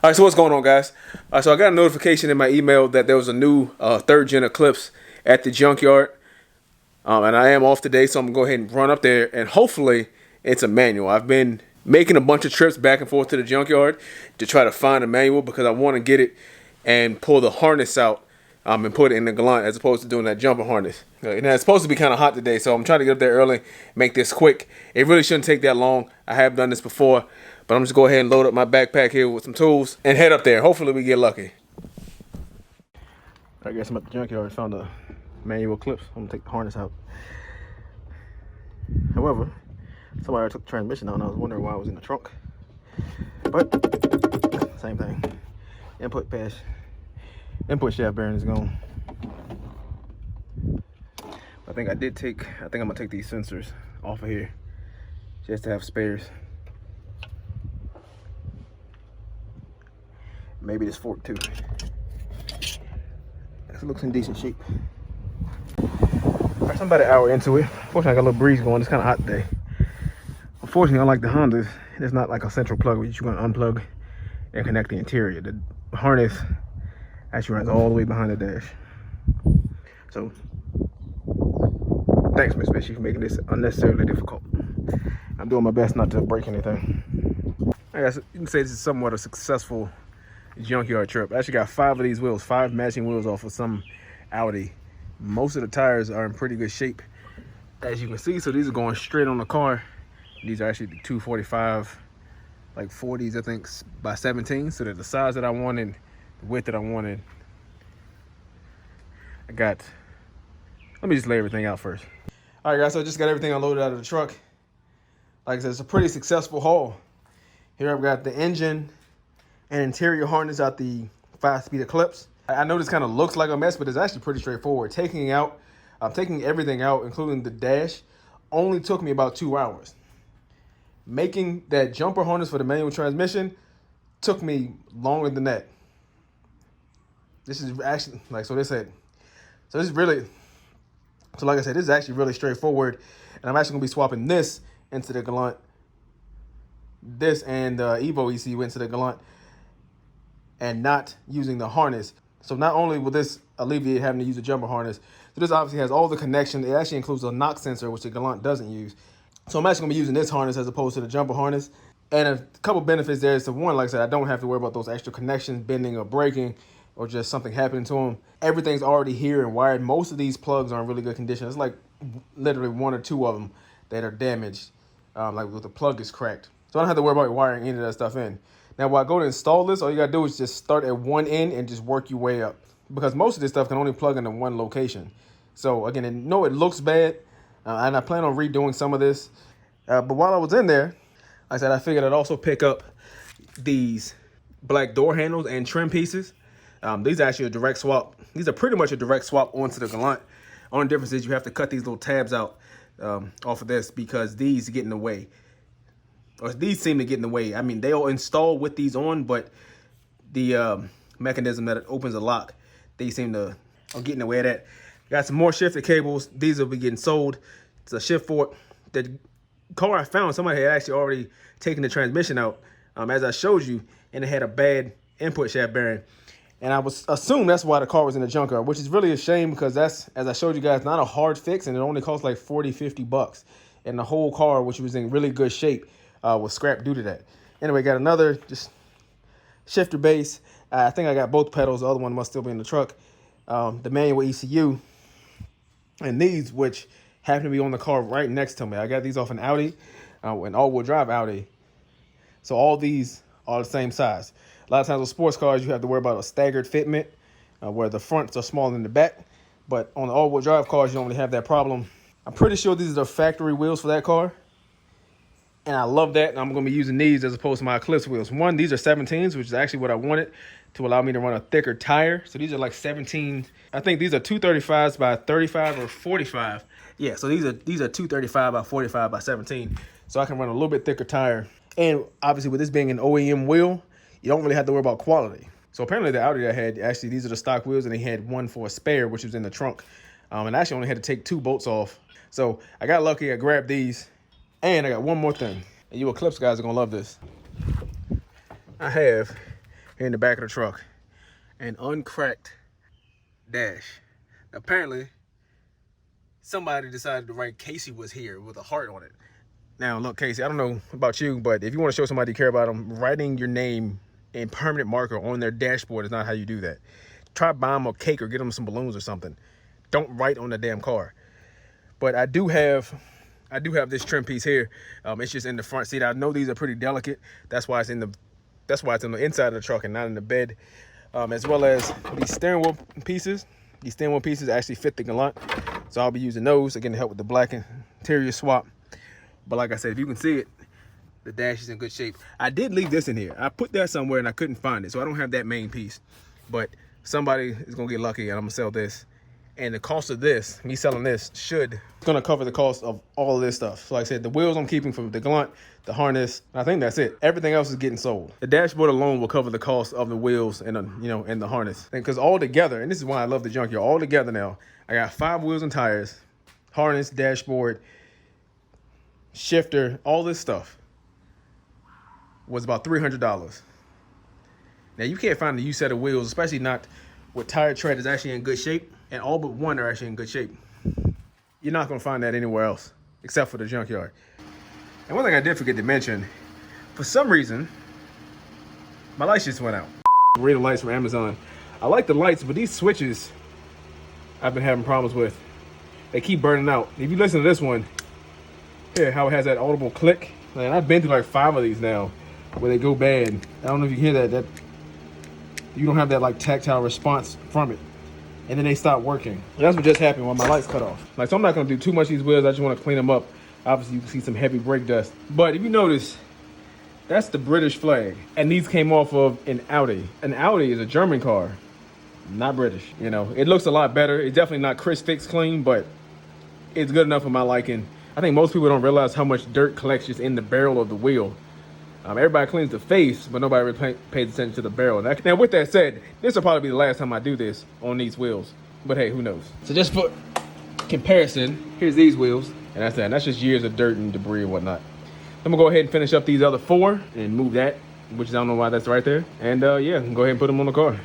All right, so what's going on, guys? So I got a notification in my email that there was a new third gen Eclipse at the Junkyard, and I am off today, so I'm gonna go ahead and run up there, and hopefully it's a manual. I've been making a bunch of trips back and forth to the Junkyard to try to find a manual because I want to get it and pull the harness out and put it in the Galant as opposed to doing that jumper harness. And it's supposed to be kind of hot today, so I'm trying to get up there early, make this quick. It really shouldn't take that long. I have done this before. But I'm just go ahead and load up my backpack here with some tools and head up there. Hopefully we get lucky. I guess I'm at the Junkyard. Found a manual Eclipse. I'm gonna take the harness out. However, somebody already took the transmission out and I was wondering why it was in the trunk. But same thing. Input shaft bearing is gone. I think I'm gonna take these sensors off of here just to have spares. Maybe this fork too. It looks in decent shape. All right, so I'm about an hour into it. Fortunately, I got a little breeze going. It's kind of hot today. Unfortunately, unlike the Hondas, there's not like a central plug which you're going to unplug and connect the interior. The harness actually runs all the way behind the dash. So, thanks, Miss Mitchie, for making this unnecessarily difficult. I'm doing my best not to break anything. I guess you can say this is somewhat a successful Junkyard trip. I actually got 5 of these wheels, 5 matching wheels off of some Audi. Most of the tires are in pretty good shape, as you can see. So these are going straight on the car. These are actually the 245, like 40s, I think, by 17. So they're the size that I wanted, the width that I wanted. Let me just lay everything out first. All right, guys, so I just got everything unloaded out of the truck. Like I said, it's a pretty successful haul. Here I've got the engine and interior harness out the 5-speed Eclipse. I know this kind of looks like a mess, but it's actually pretty straightforward. Taking everything out, including the dash, only took me about 2 hours. Making that jumper harness for the manual transmission took me longer than that. This is actually, like I said, this is actually really straightforward. And I'm actually gonna be swapping this into the Galant. This and Evo ECU into the Galant, and not using the harness. So not only will this alleviate having to use a jumper harness, so this obviously has all the connection. It actually includes a knock sensor, which the Galant doesn't use. So I'm actually gonna be using this harness as opposed to the jumper harness. And a couple benefits there is, one, like I said, I don't have to worry about those extra connections bending or breaking or just something happening to them. Everything's already here and wired. Most of these plugs are in really good condition. It's like literally 1 or 2 of them that are damaged, like the plug is cracked. So I don't have to worry about wiring any of that stuff in. Now, when I go to install this, all you gotta do is just start at one end and just work your way up, because most of this stuff can only plug into one location. So again, I know it looks bad, and I plan on redoing some of this. But while I was in there, like I said, I figured I'd also pick up these black door handles and trim pieces. These are actually a direct swap. These are pretty much a direct swap onto the Galant. Only difference is you have to cut these little tabs out off of this because these get in the way. Or these seem to get in the way. I mean, they'll install with these on, but the mechanism that opens the lock, they seem to get in the way of that. Got some more shifted cables. These will be getting sold. It's a shift fork. The car I found, somebody had actually already taken the transmission out, as I showed you, and it had a bad input shaft bearing. And I was assumed that's why the car was in the junkyard, which is really a shame because that's, as I showed you guys, not a hard fix, and it only cost like 40, 50 bucks. And the whole car, which was in really good shape, was scrapped due to that. Anyway, got another just shifter base. I think I got both pedals. The other one must still be in the truck. The manual ECU. And these, which happen to be on the car right next to me. I got these off an Audi, an all-wheel drive Audi. So all these are the same size. A lot of times with sports cars, you have to worry about a staggered fitment, where the fronts are smaller than the back. But on the all-wheel drive cars, you don't really have that problem. I'm pretty sure these are the factory wheels for that car. And I love that, and I'm going to be using these as opposed to my Eclipse wheels. One, these are 17s, which is actually what I wanted to allow me to run a thicker tire. So these are like 17. I think these are 235s by 35 or 45. Yeah, so these are 235 by 45 by 17. So I can run a little bit thicker tire. And obviously with this being an OEM wheel, you don't really have to worry about quality. So apparently the Audi I had, actually these are the stock wheels, and they had one for a spare, which was in the trunk. And I actually only had to take 2 bolts off. So I got lucky, I grabbed these. And I got one more thing, and you Eclipse guys are gonna love this. I have here in the back of the truck. An uncracked dash. Apparently, somebody decided to write Casey was here with a heart on it. Now, look, Casey, I don't know about you, but if you want to show somebody you care about them, writing your name in permanent marker on their dashboard is not how you do that. Try buy them a cake or get them some balloons or something. Don't write on the damn car. But I do have this trim piece here. It's just in the front seat. I know these are pretty delicate. That's why it's in the inside of the truck and not in the bed. As well as these steering wheel pieces. These steering wheel pieces actually fit the Galant, so I'll be using those again to help with the black interior swap. But like I said, if you can see it, the dash is in good shape. I did leave this in here. I put that somewhere and I couldn't find it, so I don't have that main piece. But somebody is gonna get lucky and I'm gonna sell this. And the cost of this, me selling this, gonna cover the cost of all of this stuff. So like I said, the wheels I'm keeping from the Galant, the harness, I think that's it. Everything else is getting sold. The dashboard alone will cover the cost of the wheels and and the harness. Because all together, and this is why I love the Junkyard, all together now, I got 5 wheels and tires, harness, dashboard, shifter, all this stuff was about $300. Now you can't find a used set of wheels, especially not with tire tread is actually in good shape, and all but one are actually in good shape. You're not gonna find that anywhere else, except for the Junkyard. And one thing I did forget to mention, for some reason, my lights just went out. Read the lights from Amazon. I like the lights, but these switches I've been having problems with. They keep burning out. If you listen to this one, here, how it has that audible click. Man, I've been through like 5 of these now where they go bad. I don't know if you hear that you don't have that like tactile response from it. And then they stop working. That's what just happened when my lights cut off. Like, so I'm not gonna do too much of these wheels. I just wanna clean them up. Obviously you can see some heavy brake dust. But if you notice, that's the British flag. And these came off of an Audi. An Audi is a German car, not British. You know, it looks a lot better. It's definitely not crisp fix clean, but it's good enough for my liking. I think most people don't realize how much dirt collects just in the barrel of the wheel. Everybody cleans the face, but nobody really pays attention to the barrel. Now, with that said, this will probably be the last time I do this on these wheels. But hey, who knows? So just for comparison, here's these wheels. And that's that. And that's just years of dirt and debris and whatnot. I'm gonna go ahead and finish up these other 4 and move that, which I don't know why that's right there. And yeah, go ahead and put them on the car.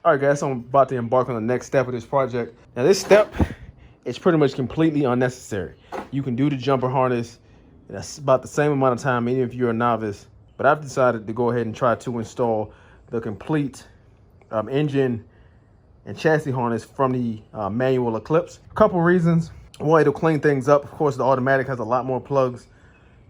All right, guys, so I'm about to embark on the next step of this project. Now, this step is pretty much completely unnecessary. You can do the jumper harness. That's about the same amount of time, even if you're a novice. But I've decided to go ahead and try to install the complete engine and chassis harness from the manual Eclipse. A couple reasons. One, it'll clean things up. Of course, the automatic has a lot more plugs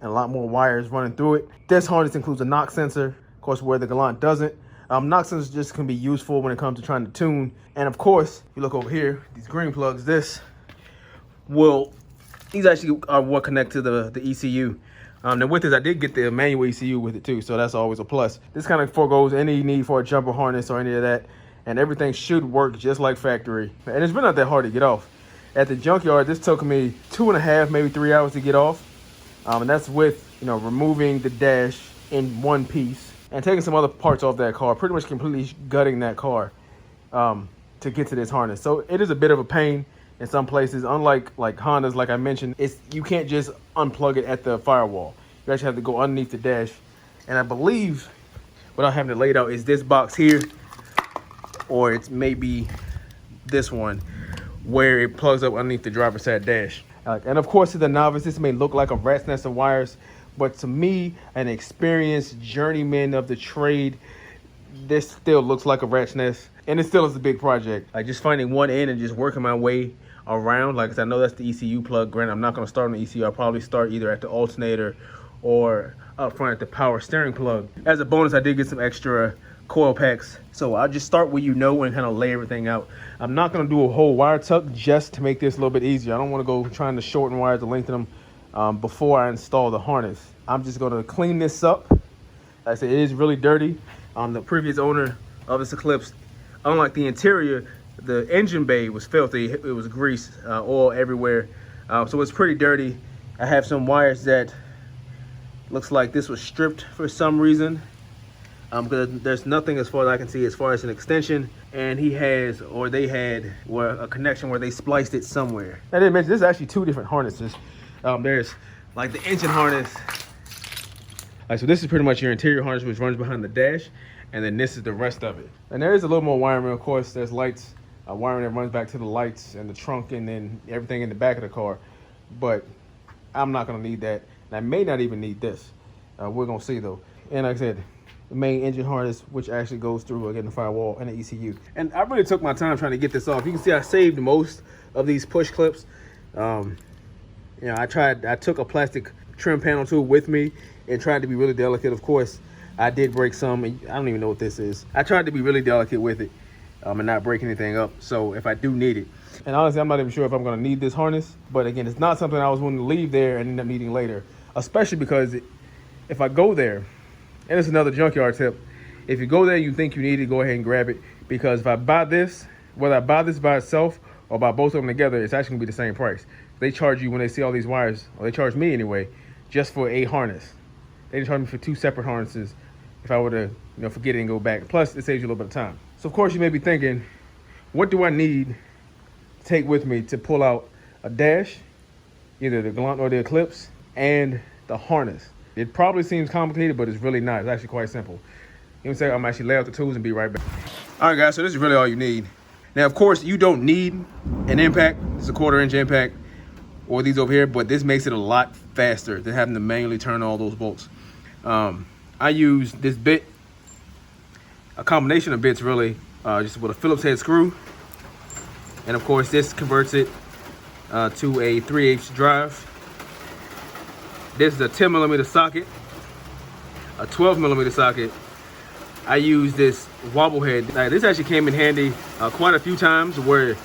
and a lot more wires running through it. This harness includes a knock sensor, of course, where the Galant doesn't. Knock sensors just can be useful when it comes to trying to tune. And of course, if you look over here, these green plugs, these actually are what connect to the ECU. Now with this, I did get the manual ECU with it too, so that's always a plus. This kind of forgoes any need for a jumper harness or any of that, and everything should work just like factory. And it's really not that hard to get off. At the Junkyard, this took me 2.5, maybe 3 hours to get off. And that's with, removing the dash in one piece and taking some other parts off that car, pretty much completely gutting that car to get to this harness. So it is a bit of a pain in some places. Unlike like Hondas, like I mentioned, you can't just unplug it at the firewall. You actually have to go underneath the dash. And I believe, without having it laid out, is this box here, or it's maybe this one, where it plugs up underneath the driver's side dash. And of course, to the novice, this may look like a rat's nest of wires, but to me, an experienced journeyman of the trade, this still looks like a rat's nest, and it still is a big project. Like just finding one end and just working my way around. Like I said, I know that's the ECU plug. Granted, I'm not going to start on the ECU. I'll probably start either at the alternator or up front at the power steering plug. As a bonus, I did get some extra coil packs, so I'll just start where and kind of lay everything out. I'm not going to do a whole wire tuck just to make this a little bit easier. I don't want to go trying to shorten wires to lengthen them before I install the harness. I'm just going to clean this up. Like I said, it is really dirty. The previous owner of this Eclipse, unlike the interior, the engine bay was filthy. It was grease, oil everywhere, so it's pretty dirty. I have some wires that looks like this was stripped for some reason. Because there's nothing as far as I can see as far as an extension, and they had a connection where they spliced it somewhere. I didn't mention, this is actually 2 different harnesses. There's like the engine harness. So this is pretty much your interior harness, which runs behind the dash, and then this is the rest of it. And there is a little more wiring, of course. There's lights, wiring that runs back to the lights and the trunk, and then everything in the back of the car. But I'm not gonna need that. And I may not even need this. We're gonna see though. And like I said, the main engine harness, which actually goes through again the firewall and the ECU. And I really took my time trying to get this off. You can see I saved most of these push clips. You know, I took a plastic trim panel tool with me and tried to be really delicate. Of course, I did break some. I don't even know what this is. I tried to be really delicate with it and not break anything up. So if I do need it, and honestly, I'm not even sure if I'm gonna need this harness. But again, it's not something I was willing to leave there and end up needing later, especially because if I go there, and it's another junkyard tip, if you go there, you think you need it, go ahead and grab it. Because if I buy this, whether I buy this by itself or buy both of them together, it's actually gonna be the same price. They charge you when they see all these wires, or they charge me anyway, just for a harness. They didn't charge me for 2 separate harnesses if I were to, forget it and go back. Plus, it saves you a little bit of time. So of course you may be thinking, what do I need to take with me to pull out a dash, either the Galant or the Eclipse, and the harness? It probably seems complicated, but it's really not. It's actually quite simple. You know what I'm saying? I'm actually lay out the tools and be right back. All right, guys, so this is really all you need. Now, of course, you don't need an impact. It's a 1/4-inch impact, or these over here, but this makes it a lot faster than having to manually turn all those bolts. I use this bit, a combination of bits really, just with a Phillips head screw. And of course, this converts it to a 3/8 drive. This is a 10mm socket, a 12mm socket. I use this wobble head. Now, this actually came in handy quite a few times where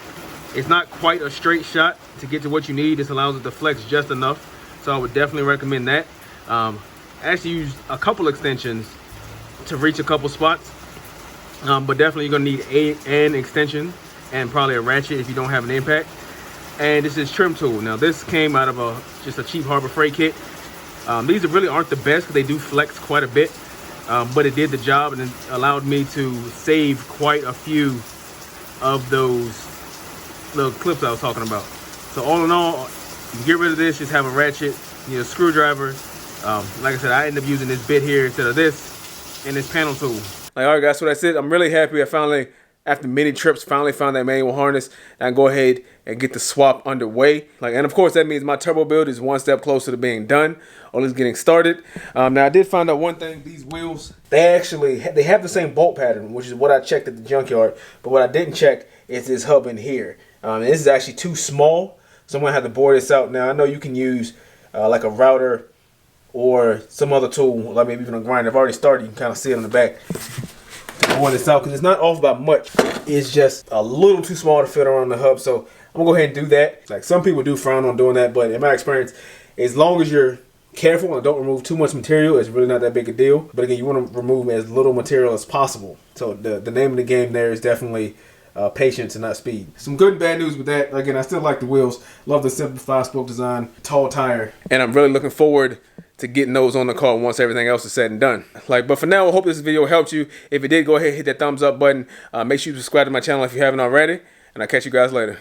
it's not quite a straight shot to get to what you need. This allows it to flex just enough. So I would definitely recommend that. I actually used a couple extensions to reach a couple spots. But definitely you're gonna need an extension and probably a ratchet if you don't have an impact. And this is trim tool. Now this came out of just a cheap Harbor Freight kit. These really aren't the best because they do flex quite a bit, but it did the job and it allowed me to save quite a few of those little clips I was talking about. So all in all, you get rid of this, just have a ratchet, a screwdriver. Like I said, I ended up using this bit here instead of this and this panel tool. All right, guys, so that's it. I'm really happy I finally, after many trips, finally found that manual harness and go ahead and get the swap underway. And of course, that means my turbo build is one step closer to being done, or at least getting started. Now, I did find out one thing. These wheels, they have the same bolt pattern, which is what I checked at the junkyard. But what I didn't check is this hub in here. This is actually too small, so I'm going to have to bore this out. Now, I know you can use like a router or some other tool, like maybe even a grinder. I've already started. You can kind of see it on the back. Bore this out because it's not off by much. It's just a little too small to fit around the hub. So I'm gonna go ahead and do that. Like some people do frown on doing that, but in my experience, as long as you're careful and don't remove too much material, it's really not that big a deal. But again, you want to remove as little material as possible. So the name of the game there is definitely patience and not speed. Some good and bad news with that. Again, I still like the wheels. Love the simple 5-spoke design, tall tire. And I'm really looking forward to getting those on the car once everything else is said and done. But for now, I hope this video helped you. If it did, go ahead and hit that thumbs up button. Make sure you subscribe to my channel if you haven't already. And I'll catch you guys later.